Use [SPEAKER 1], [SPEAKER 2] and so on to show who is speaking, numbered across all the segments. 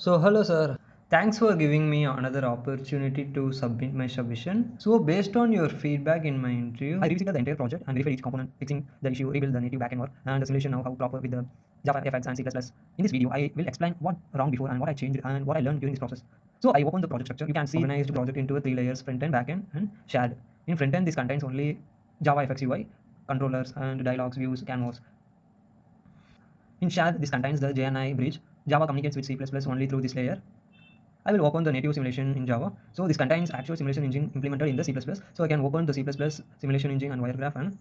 [SPEAKER 1] So hello sir, thanks for giving me another opportunity to submit my submission. So based on your feedback in my interview, I revisited the entire project and verified each component, fixing the issue, rebuild the native backend work, and the simulation now how proper with the JavaFX and C++. In this video, I will explain what wrong before and what I changed and what I learned during this process. So I opened the project structure. You can see organized project into three layers: frontend, backend, and shared. In frontend, this contains only JavaFX UI, controllers, and dialogues, views, canvas. In shared, this contains the JNI Bridge. Java communicates with C++ only through this layer. I will open the native simulation in Java. So this contains actual simulation engine implemented in the C++. So I can open the C++ simulation engine and WireGraph and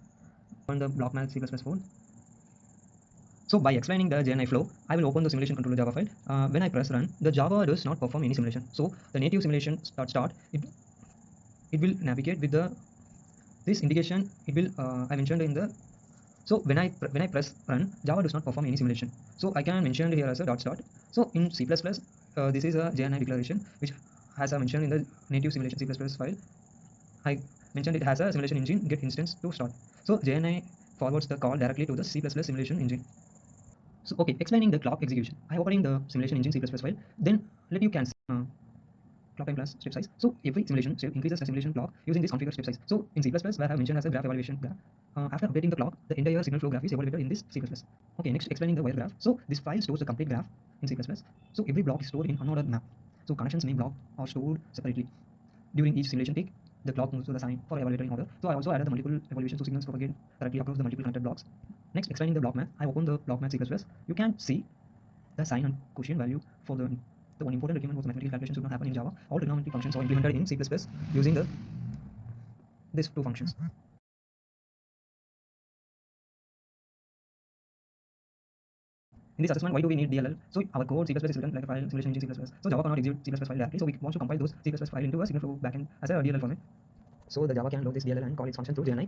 [SPEAKER 1] open the BlockMath C++ file. So by explaining the JNI flow, I will open the simulation controller Java file. When I press run, the Java does not perform any simulation. So the native simulation start, it will navigate with the this indication. It will I mentioned in the so when I press run, Java does not perform any simulation. So I can mention here as a dot start. So in C++, this is a JNI declaration which has a mention in the native simulation C++ file. I mentioned it has a simulation engine get instance to start. So JNI forwards the call directly to the C++ simulation engine. So okay, explaining the clock execution. I opening the simulation engine C++ file. Then let you can see clock time plus step size. So every simulation step increases the simulation clock using this configured step size. So in C++, where I have mentioned as a graph evaluation graph, after updating the clock, the entire signal flow graph is evaluated in this C++. Okay, next explaining the wire graph. So this file stores the complete graph in C++. So every block is stored in unordered map. So connections in block are stored separately. During each simulation tick, the clock moves to the sign for evaluating order. So I also added the multiple evaluation so signals propagate correctly across the multiple connected blocks. Next, explaining the BlockMath. I open the BlockMath C++. You can see the sign and quotient value for the one important document was the mathematical calculation should not happen in Java. All trigonometric functions are implemented in C++ using these two functions. In this assessment, why do we need DLL? So our code C++ is written like a file simulation engine C++. So Java cannot execute C++ file directly. So we want to compile those C++ file into a signal flow backend as a DLL format. So the Java can load this DLL and call its function through JNI.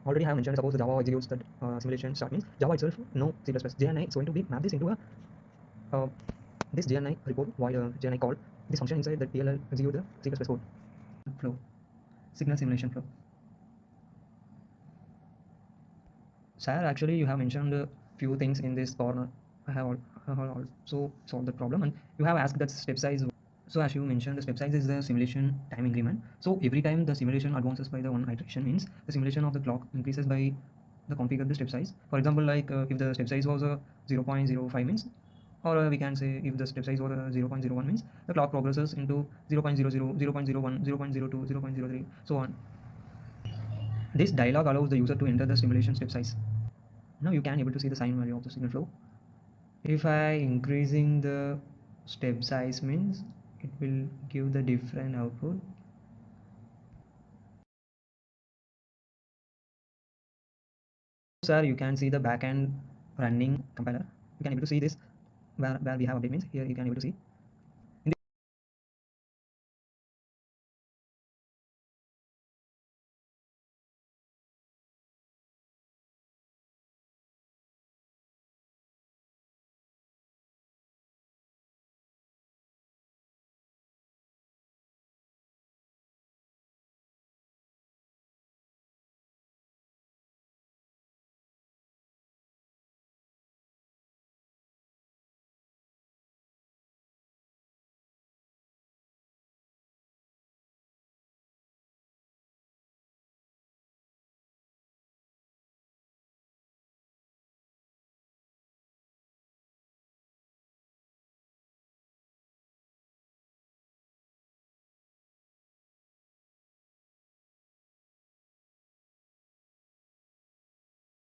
[SPEAKER 1] Already I have mentioned, suppose the Java executes the simulation start means Java itself no C++. JNI is going to be map this into a this JNI report while JNI call this function inside the DLL execute the C++ code flow signal simulation flow. Sir, actually you have mentioned a few things in this corner. I have also solved the problem and you have asked that step size. So as you mentioned, the step size is the simulation time increment. So every time the simulation advances by the one iteration means the simulation of the clock increases by the configured step size. For example, like if the step size was 0.05 means, or we can say if the step size was 0.01 means the clock progresses into 0.00, 0.01, 0.02, 0.03, so on. This dialog allows the user to enter the simulation step size. Now you can able to see the sign value of the signal flow. If I increasing the step size means it will give the different output. Sir, you can see the backend running compiler. You can able to see this where we have update means here you can able to see